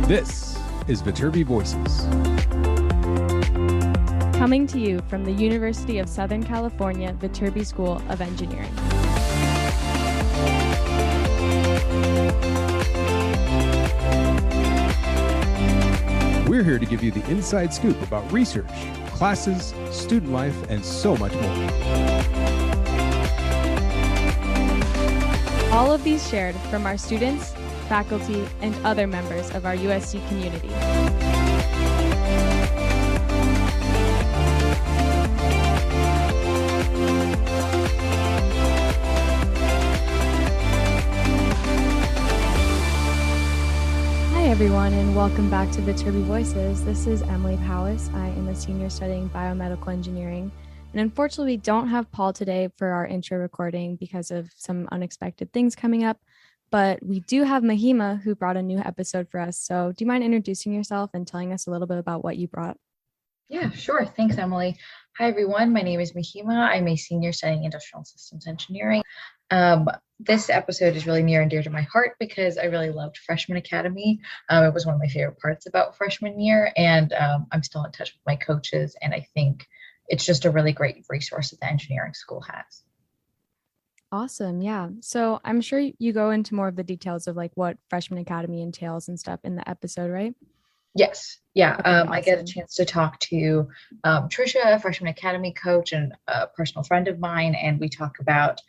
This is Viterbi Voices. Coming to you from the University of Southern California, Viterbi School of Engineering. We're here to give you the inside scoop about research, classes, student life, and so much more. All of these shared from our students, faculty, and other members of our USC community. Hi everyone, and welcome back to Viterbi Voices. This is Emily Powis. I am a senior studying biomedical engineering. And unfortunately, we don't have Paul today for our intro recording because of some unexpected things coming up. But we do have Mahima, who brought a new episode for us. So do you mind introducing yourself and telling us a little bit about what you brought? Yeah, sure. Thanks, Emily. Hi, everyone. My name is Mahima. I'm a senior studying industrial systems engineering. This episode is really near and dear to my heart because I really loved Freshman Academy. It was one of my favorite parts about freshman year, and I'm still in touch with my coaches, and I think it's just a really great resource that the engineering school has. Awesome. Yeah. So I'm sure you go into more of the details of like what Freshman Academy entails and stuff in the episode, right? Yes. Yeah. Okay, awesome. I get a chance to talk to Trisha, a Freshman Academy coach and a personal friend of mine. And we talk about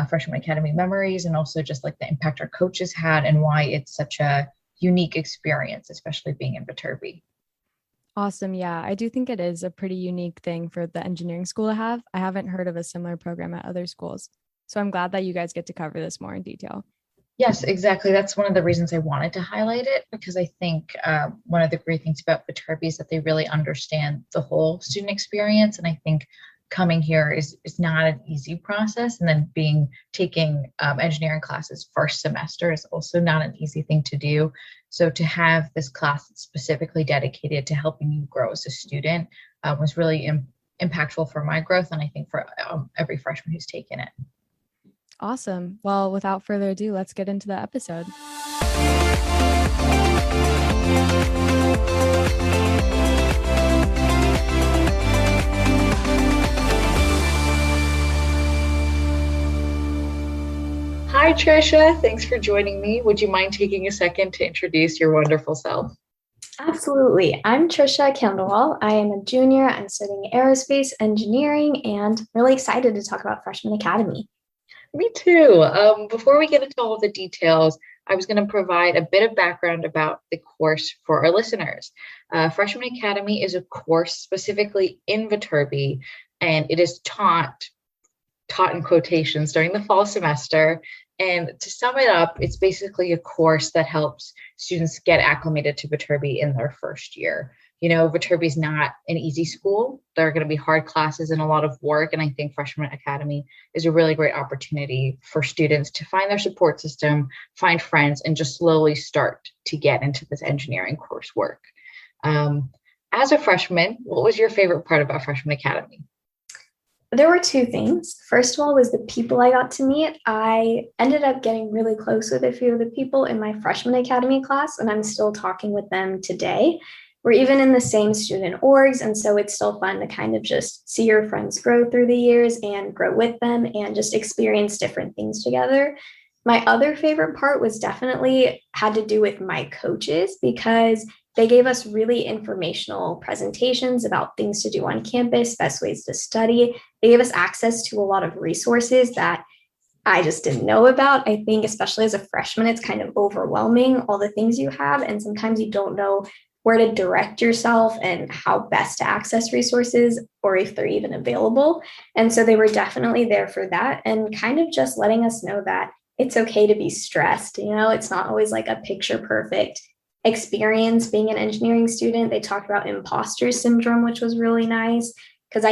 Freshman Academy memories and also just like the impact our coaches had and why it's such a unique experience, especially being in Viterbi. Awesome. Yeah, I do think it is a pretty unique thing for the engineering school to have. I haven't heard of a similar program at other schools. So I'm glad that you guys get to cover this more in detail. Yes, exactly. That's one of the reasons I wanted to highlight it, because I think one of the great things about Viterbi is that they really understand the whole student experience. And I think coming here is not an easy process. And then taking engineering classes first semester is also not an easy thing to do. So to have this class that's specifically dedicated to helping you grow as a student was really impactful for my growth. And I think for every freshman who's taken it. Awesome. Well, without further ado, let's get into the episode. Hi, Trisha. Thanks for joining me. Would you mind taking a second to introduce your wonderful self? Absolutely. I'm Trisha Kandawal. I am a junior. I'm studying aerospace engineering and really excited to talk about Freshman Academy. Me too. Before we get into all of the details, I was going to provide a bit of background about the course for our listeners. Freshman Academy is a course specifically in Viterbi, and it is taught in quotations during the fall semester. And to sum it up, it's basically a course that helps students get acclimated to Viterbi in their first year. You know, Viterbi is not an easy school. There are going to be hard classes and a lot of work. And I think Freshman Academy is a really great opportunity for students to find their support system, find friends, and just slowly start to get into this engineering coursework. As a freshman, what was your favorite part about Freshman Academy? There were two things. First of all was the people I got to meet. I ended up getting really close with a few of the people in my Freshman Academy class, and I'm still talking with them today. We're even in the same student orgs, and so it's still fun to kind of just see your friends grow through the years and grow with them and just experience different things together. My other favorite part was definitely had to do with my coaches, because they gave us really informational presentations about things to do on campus, best ways to study. They gave us access to a lot of resources that I just didn't know about. I think especially as a freshman, it's kind of overwhelming, all the things you have, and sometimes you don't know where to direct yourself and how best to access resources or if they're even available. And so they were definitely there for that and kind of just letting us know that it's okay to be stressed. You know, it's not always like a picture perfect experience being an engineering student. They talked about imposter syndrome, which was really nice because I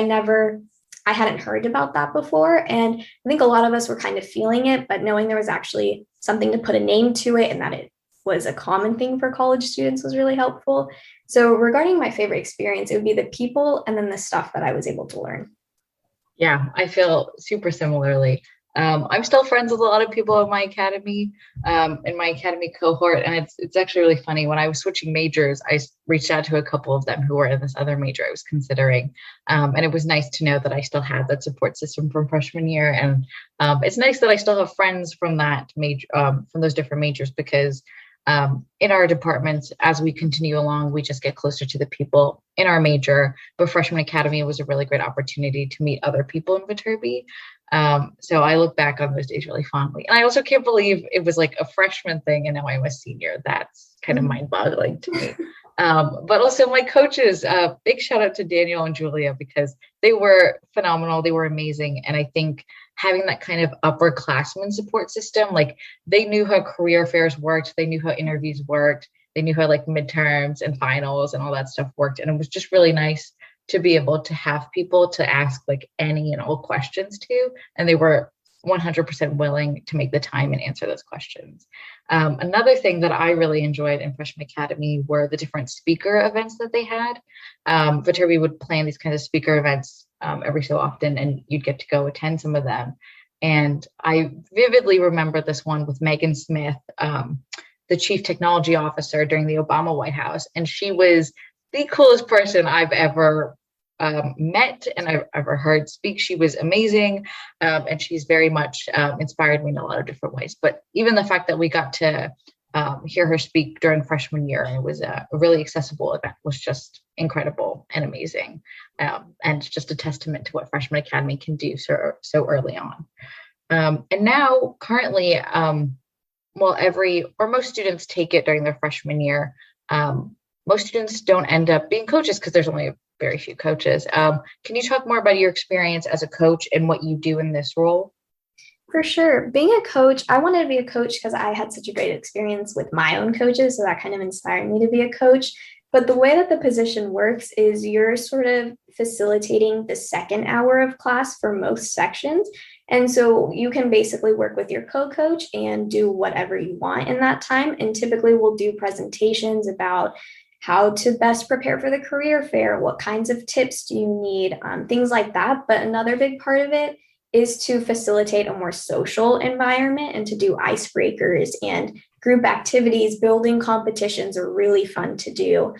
hadn't heard about that before. And I think a lot of us were kind of feeling it, but knowing there was actually something to put a name to it and that it was a common thing for college students was really helpful. So regarding my favorite experience, it would be the people and then the stuff that I was able to learn. Yeah, I feel super similarly. I'm still friends with a lot of people in my academy, in my academy cohort. And it's actually really funny. When I was switching majors, I reached out to a couple of them who were in this other major I was considering. And it was nice to know that I still had that support system from freshman year. And it's nice that I still have friends from that major, from those different majors, because in our departments, as we continue along, we just get closer to the people in our major. But freshman academy was a really great opportunity to meet other people in Viterbi. So I look back on those days really fondly. And I also can't believe it was like a freshman thing and now I'm a senior. That's kind of mind-boggling to me. But also my coaches, big shout out to Daniel and Julia, because they were phenomenal. They were amazing. And I think having that kind of upperclassman support system, like they knew how career fairs worked. They knew how interviews worked. They knew how like midterms and finals and all that stuff worked. And it was just really nice to be able to have people to ask like any and all questions to, and they were 100% willing to make the time and answer those questions. Another thing that I really enjoyed in Freshman Academy were the different speaker events that they had. Viterbi would plan these kinds of speaker events every so often, and you'd get to go attend some of them. And I vividly remember this one with Megan Smith, the chief technology officer during the Obama White House. And she was the coolest person I've ever met and I've ever heard speak. She was amazing. And she's very much inspired me in a lot of different ways. But even the fact that we got to hear her speak during freshman year, and it was a really accessible event, was just incredible and amazing. And just a testament to what Freshman Academy can do so early on. And now currently, most students take it during their freshman year. Most students don't end up being coaches because there's only very few coaches. Can you talk more about your experience as a coach and what you do in this role? For sure. Being a coach, I wanted to be a coach because I had such a great experience with my own coaches. So that kind of inspired me to be a coach. But the way that the position works is you're sort of facilitating the second hour of class for most sections. And so you can basically work with your co-coach and do whatever you want in that time. And typically we'll do presentations about how to best prepare for the career fair, what kinds of tips do you need, things like that. But another big part of it is to facilitate a more social environment and to do icebreakers and group activities. Building competitions are really fun to do.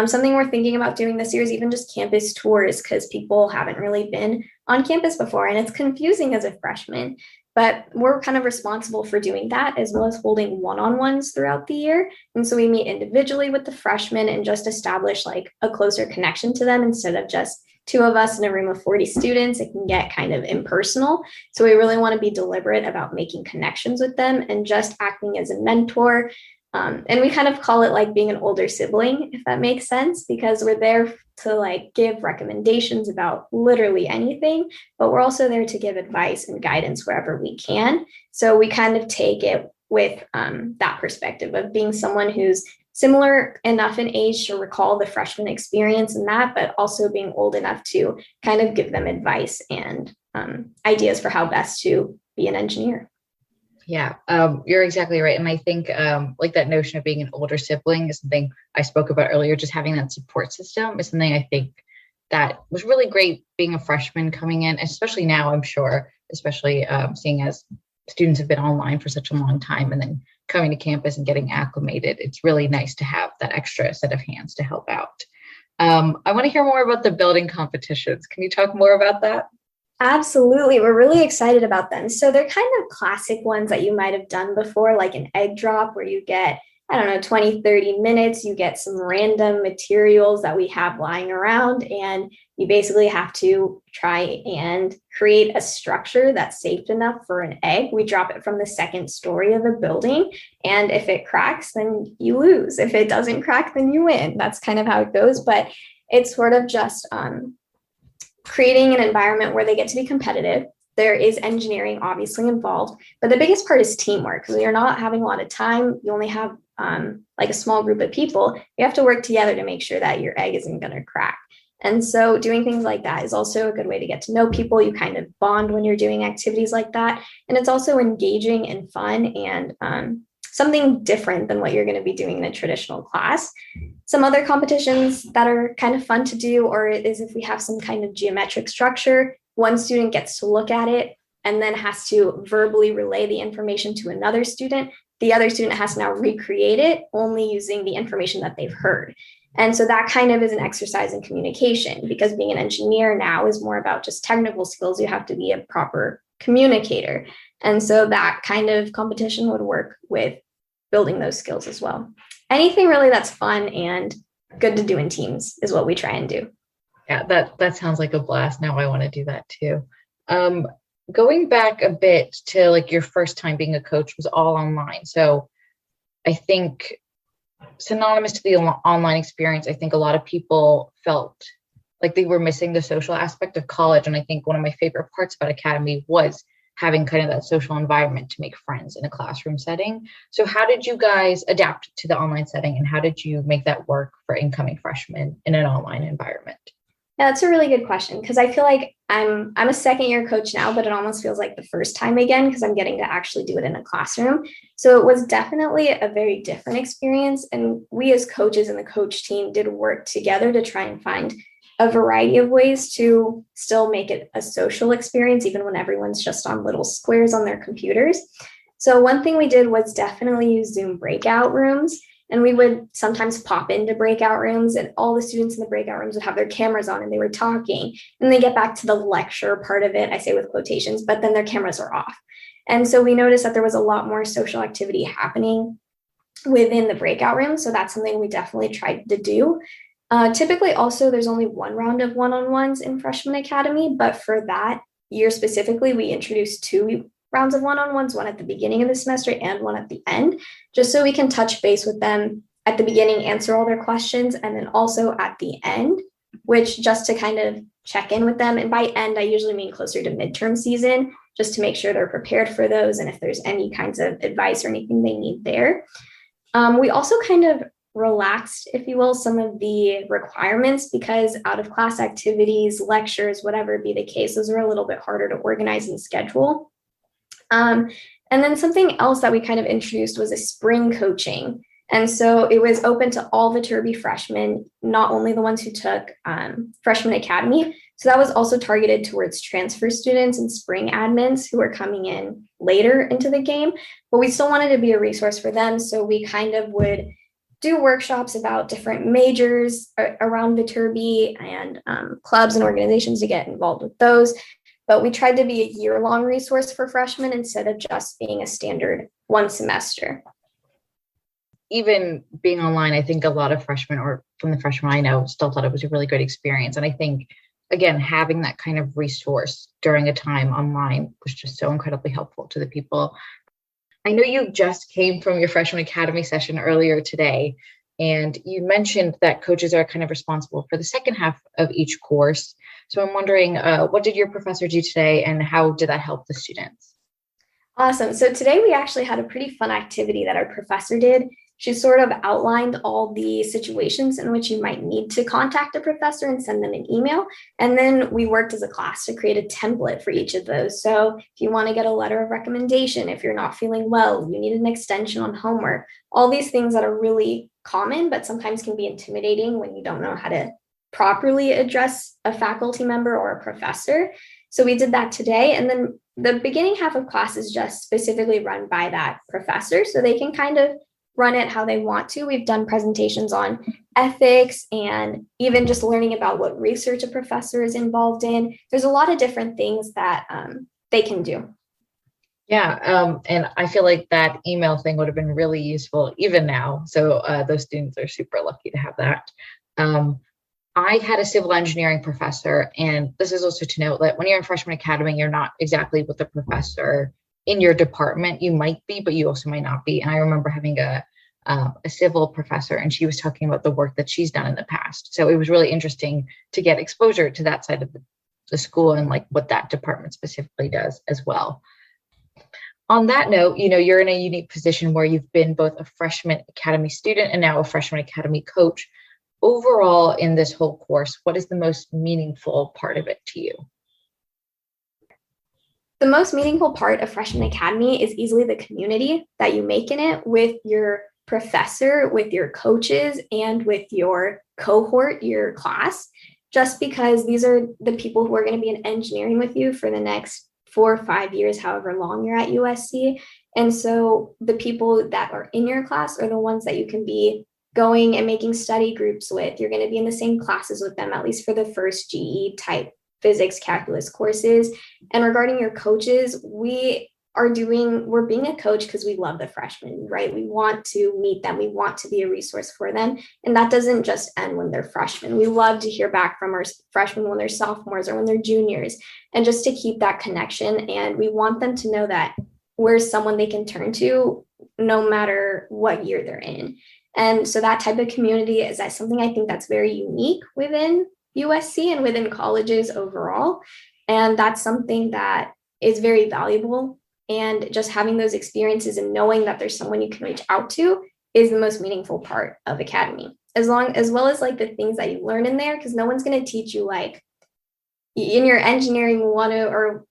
Something we're thinking about doing this year is even just campus tours, because people haven't really been on campus before and it's confusing as a freshman. But we're kind of responsible for doing that, as well as holding one-on-ones throughout the year. And so we meet individually with the freshmen and just establish like a closer connection to them instead of just two of us in a room of 40 students. It can get kind of impersonal. So we really want to be deliberate about making connections with them and just acting as a mentor. And we kind of call it like being an older sibling, if that makes sense, because we're there to like give recommendations about literally anything, but we're also there to give advice and guidance wherever we can. So we kind of take it with that perspective of being someone who's similar enough in age to recall the freshman experience and that, but also being old enough to kind of give them advice and ideas for how best to be an engineer. Yeah, you're exactly right. And I think like that notion of being an older sibling is something I spoke about earlier. Just having that support system is something I think that was really great being a freshman coming in, especially now, I'm sure, especially seeing as students have been online for such a long time and then coming to campus and getting acclimated. It's really nice to have that extra set of hands to help out. I want to hear more about the building competitions. Can you talk more about that? Absolutely. We're really excited about them. So they're kind of classic ones that you might have done before, like an egg drop where you get, 20, 30 minutes, you get some random materials that we have lying around, and you basically have to try and create a structure that's safe enough for an egg. We drop it from the second story of a building, and if it cracks, then you lose. If it doesn't crack, then you win. That's kind of how it goes, but it's sort of just creating an environment where they get to be competitive. There is engineering obviously involved, but the biggest part is teamwork, because you're not having a lot of time. You only have like a small group of people. You have to work together to make sure that your egg isn't going to crack. And so doing things like that is also a good way to get to know people. You kind of bond when you're doing activities like that. And it's also engaging and fun and something different than what you're going to be doing in a traditional class. Some other competitions that are kind of fun to do, or is if we have some kind of geometric structure, one student gets to look at it and then has to verbally relay the information to another student, the other student has to now recreate it only using the information that they've heard. And so that kind of is an exercise in communication, because being an engineer now is more about just technical skills. You have to be a proper communicator. And so that kind of competition would work with building those skills as well. Anything really that's fun and good to do in teams is what we try and do. Yeah, that sounds like a blast. Now I want to do that too. Going back a bit to like your first time being a coach was all online. So I think synonymous to the online experience, I think a lot of people felt like they were missing the social aspect of college. And I think one of my favorite parts about Academy was having kind of that social environment to make friends in a classroom setting. So how did you guys adapt to the online setting, and how did you make that work for incoming freshmen in an online environment? Yeah, that's a really good question, because I feel like I'm a second year coach now, but it almost feels like the first time again, because I'm getting to actually do it in a classroom. So it was definitely a very different experience. And we as coaches and the coach team did work together to try and find a variety of ways to still make it a social experience, even when everyone's just on little squares on their computers. So one thing we did was definitely use Zoom breakout rooms. And we would sometimes pop into breakout rooms, and all the students in the breakout rooms would have their cameras on and they were talking. And they get back to the lecture part of it, I say with quotations, but then their cameras are off. And so we noticed that there was a lot more social activity happening within the breakout room. So that's something we definitely tried to do. Typically, also, there's only one round of one-on-ones in Freshman Academy, but for that year specifically, we introduced 2 rounds of one-on-ones, one at the beginning of the semester and one at the end, just so we can touch base with them at the beginning, answer all their questions, and then also at the end, which just to kind of check in with them. And by end, I usually mean closer to midterm season, just to make sure they're prepared for those, and if there's any kinds of advice or anything they need there. We also kind of relaxed, if you will, some of the requirements, because out of class activities, lectures, whatever be the case, those are a little bit harder to organize and schedule. And then something else that we kind of introduced was a spring coaching. And so it was open to all Viterbi freshmen, not only the ones who took Freshman Academy. So that was also targeted towards transfer students and spring admins who are coming in later into the game. But we still wanted to be a resource for them. So we kind of would do workshops about different majors around Viterbi and clubs and organizations to get involved with those. But we tried to be a year-long resource for freshmen instead of just being a standard one semester. Even being online, I think a lot of freshmen, or from the freshmen I know, still thought it was a really great experience. And I think, again, having that kind of resource during a time online was just so incredibly helpful to the people. I know you just came from your Freshman Academy session earlier today, and you mentioned that coaches are kind of responsible for the second half of each course. So I'm wondering, what did your professor do today, and how did that help the students? Awesome. So today we actually had a pretty fun activity that our professor did. She sort of outlined all the situations in which you might need to contact a professor and send them an email. And then we worked as a class to create a template for each of those. So if you want to get a letter of recommendation, if you're not feeling well, you need an extension on homework, all these things that are really common, but sometimes can be intimidating when you don't know how to properly address a faculty member or a professor. So we did that today. And then the beginning half of class is just specifically run by that professor, so they can kind of run it how they want to. We've done presentations on ethics and even just learning about what research a professor is involved in. There's a lot of different things that they can do. Yeah, and I feel like that email thing would have been really useful even now. So those students are super lucky to have that. I had a civil engineering professor, and this is also to note that when you're in Freshman Academy, you're not exactly with the professor in your department. You might be, but you also might not be. And I remember having a civil professor, and she was talking about the work that she's done in the past. So it was really interesting to get exposure to that side of the school and like what that department specifically does as well. On that note, you know, you're in a unique position where you've been both a Freshman Academy student and now a Freshman Academy coach. Overall, in this whole course, what is the most meaningful part of it to you? The most meaningful part of Freshman Academy is easily the community that you make in it with your professor, with your coaches, and with your cohort, your class, just because these are the people who are going to be in engineering with you for the next 4 or 5 years, however long you're at USC. And so the people that are in your class are the ones that you can be going and making study groups with. You're going to be in the same classes with them, at least for the first GE type physics calculus courses. And regarding your coaches, we're being a coach because we love the freshmen, right? We want to meet them. We want to be a resource for them. And that doesn't just end when they're freshmen. We love to hear back from our freshmen when they're sophomores or when they're juniors, and just to keep that connection. And we want them to know that we're someone they can turn to no matter what year they're in. And so that type of community is something I think that's very unique within USC and within colleges overall. And that's something that is very valuable. And just having those experiences and knowing that there's someone you can reach out to is the most meaningful part of academy, as well as like the things that you learn in there, because no one's going to teach you like in your engineering 10 or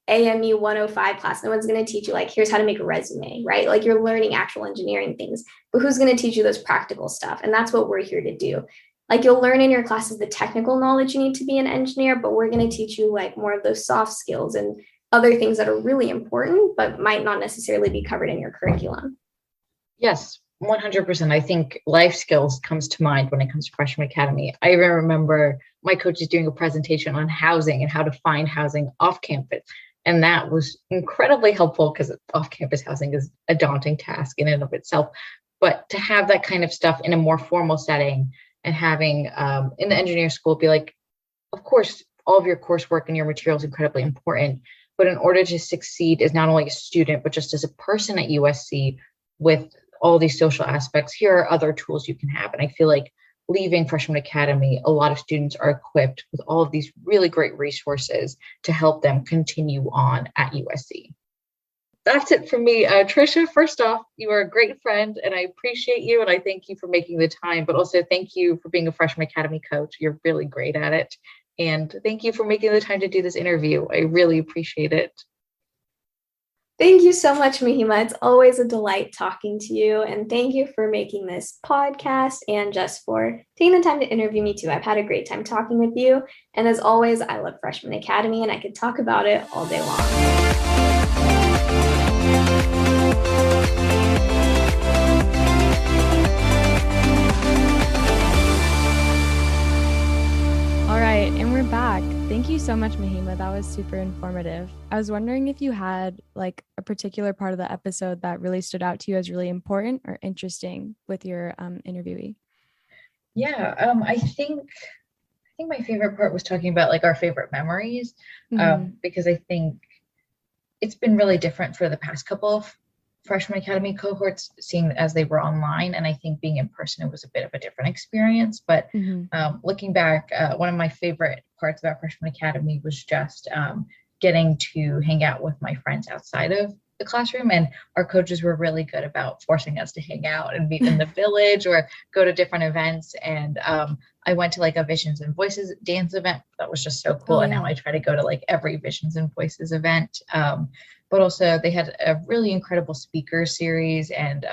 AME 105 class, no one's going to teach you like, here's how to make a resume, right? Like you're learning actual engineering things, but who's going to teach you those practical stuff? And that's what we're here to do. Like you'll learn in your classes the technical knowledge you need to be an engineer, but we're going to teach you like more of those soft skills and other things that are really important, but might not necessarily be covered in your curriculum. Yes, 100%. I think life skills comes to mind when it comes to freshman academy. I even remember my coaches doing a presentation on housing and how to find housing off campus. And that was incredibly helpful because off-campus housing is a daunting task in and of itself. But to have that kind of stuff in a more formal setting and having in the engineering school be like, of course, all of your coursework and your material is incredibly important. But in order to succeed as not only a student, but just as a person at USC with all these social aspects, here are other tools you can have. And I feel like leaving freshman academy, a lot of students are equipped with all of these really great resources to help them continue on at USC. That's it for me. Trisha, first off, you are a great friend and I appreciate you and I thank you for making the time, but also thank you for being a freshman academy coach. You're really great at it. And thank you for making the time to do this interview. I really appreciate it. Thank you so much, Mahima. It's always a delight talking to you. And thank you for making this podcast and just for taking the time to interview me too. I've had a great time talking with you. And as always, I love Freshman Academy and I could talk about it all day long. All right, and we're back. Thank you so much, Mahima. That was super informative. I was wondering if you had like a particular part of the episode that really stood out to you as really important or interesting with your interviewee. Yeah, I think my favorite part was talking about like our favorite memories, because I think it's been really different for the past couple of freshman academy cohorts, seeing as they were online, and I think being in person, it was a bit of a different experience. But looking back, one of my favorite parts about freshman academy was just getting to hang out with my friends outside of the classroom, and our coaches were really good about forcing us to hang out and meet in the village or go to different events. And I went to like a Visions and Voices dance event that was just so cool. And now I try to go to like every Visions and Voices event. But also they had a really incredible speaker series. And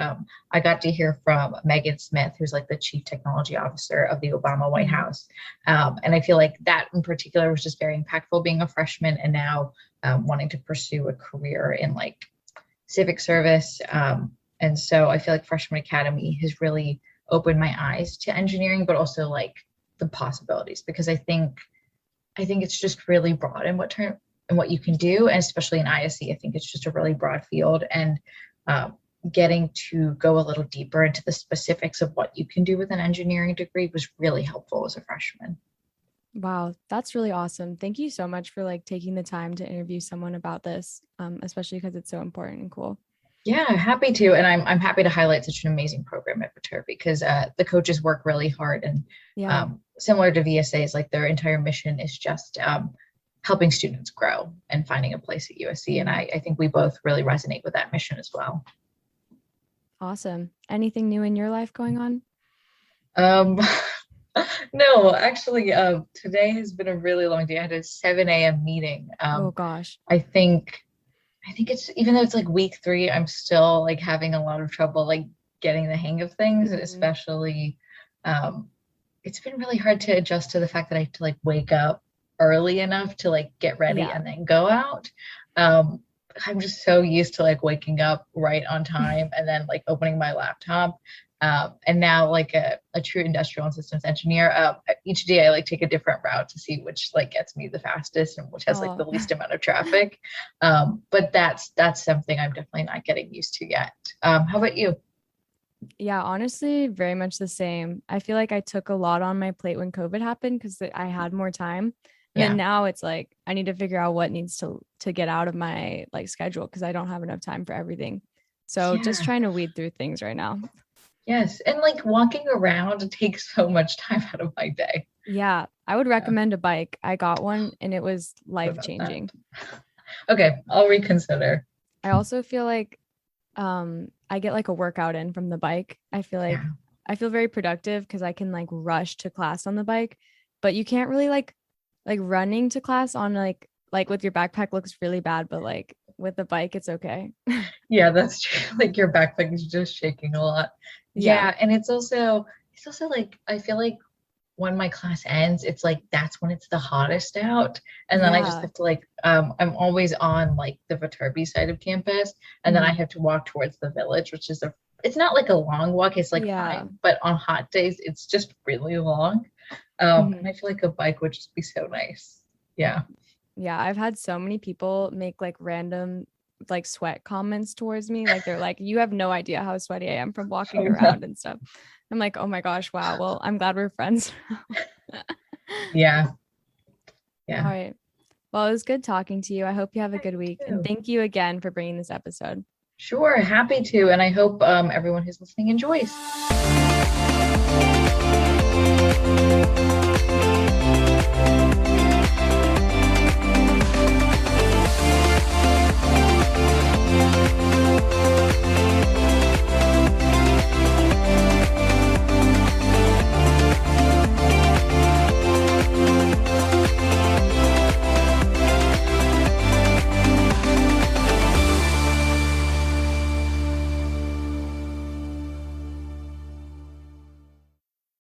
I got to hear from Megan Smith, who's like the Chief Technology Officer of the Obama White House. And I feel like that in particular was just very impactful being a freshman and now wanting to pursue a career in like civic service. And so I feel like freshman academy has really opened my eyes to engineering, but also like the possibilities, because I think it's just really broad in what you can do. And especially in ISE, I think it's just a really broad field, and getting to go a little deeper into the specifics of what you can do with an engineering degree was really helpful as a freshman. Wow, that's really awesome. Thank you so much for like taking the time to interview someone about this, especially because it's so important and cool. Yeah, happy to. And I'm happy to highlight such an amazing program at Viterbi because the coaches work really hard, and similar to VSAs, like their entire mission is just helping students grow and finding a place at USC. And I think we both really resonate with that mission as well. Awesome. Anything new in your life going on? No, actually, today has been a really long day. I had a 7 a.m. meeting. Oh gosh. I think it's, even though it's like week 3, I'm still like having a lot of trouble like getting the hang of things, especially it's been really hard to adjust to the fact that I have to like wake up early enough to like get ready and then go out. I'm just so used to like waking up right on time and then like opening my laptop. And now like a true industrial and systems engineer, each day I like take a different route to see which like gets me the fastest and which has like the least amount of traffic. But that's something I'm definitely not getting used to yet. How about you? Yeah, honestly, very much the same. I feel like I took a lot on my plate when COVID happened because I had more time. And then now it's like I need to figure out what needs to get out of my like schedule because I don't have enough time for everything. So just trying to weed through things right now. Yes. And like walking around takes so much time out of my day. Yeah, I would recommend a bike. I got one and it was life-changing. Okay, I'll reconsider. I also feel like I get like a workout in from the bike. I feel like I feel very productive because I can like rush to class on the bike, but you can't really like running to class on like with your backpack looks really bad, but like with the bike it's okay. Yeah, that's true. Like your backpack is just shaking a lot. Yeah, and it's also like I feel like when my class ends, it's like that's when it's the hottest out. And then I just have to like I'm always on like the Viterbi side of campus, and then I have to walk towards the village, which is it's not like a long walk, it's like fine, but on hot days it's just really long. And I feel like a bike would just be so nice. Yeah. Yeah, I've had so many people make like random like sweat comments towards me. Like they're like, you have no idea how sweaty I am from walking around and stuff. I'm like, oh my gosh, wow. Well, I'm glad we're friends. Yeah. All right. Well, it was good talking to you. I hope you have a good week. And thank you again for bringing this episode. Sure. Happy to. And I hope everyone who's listening enjoys.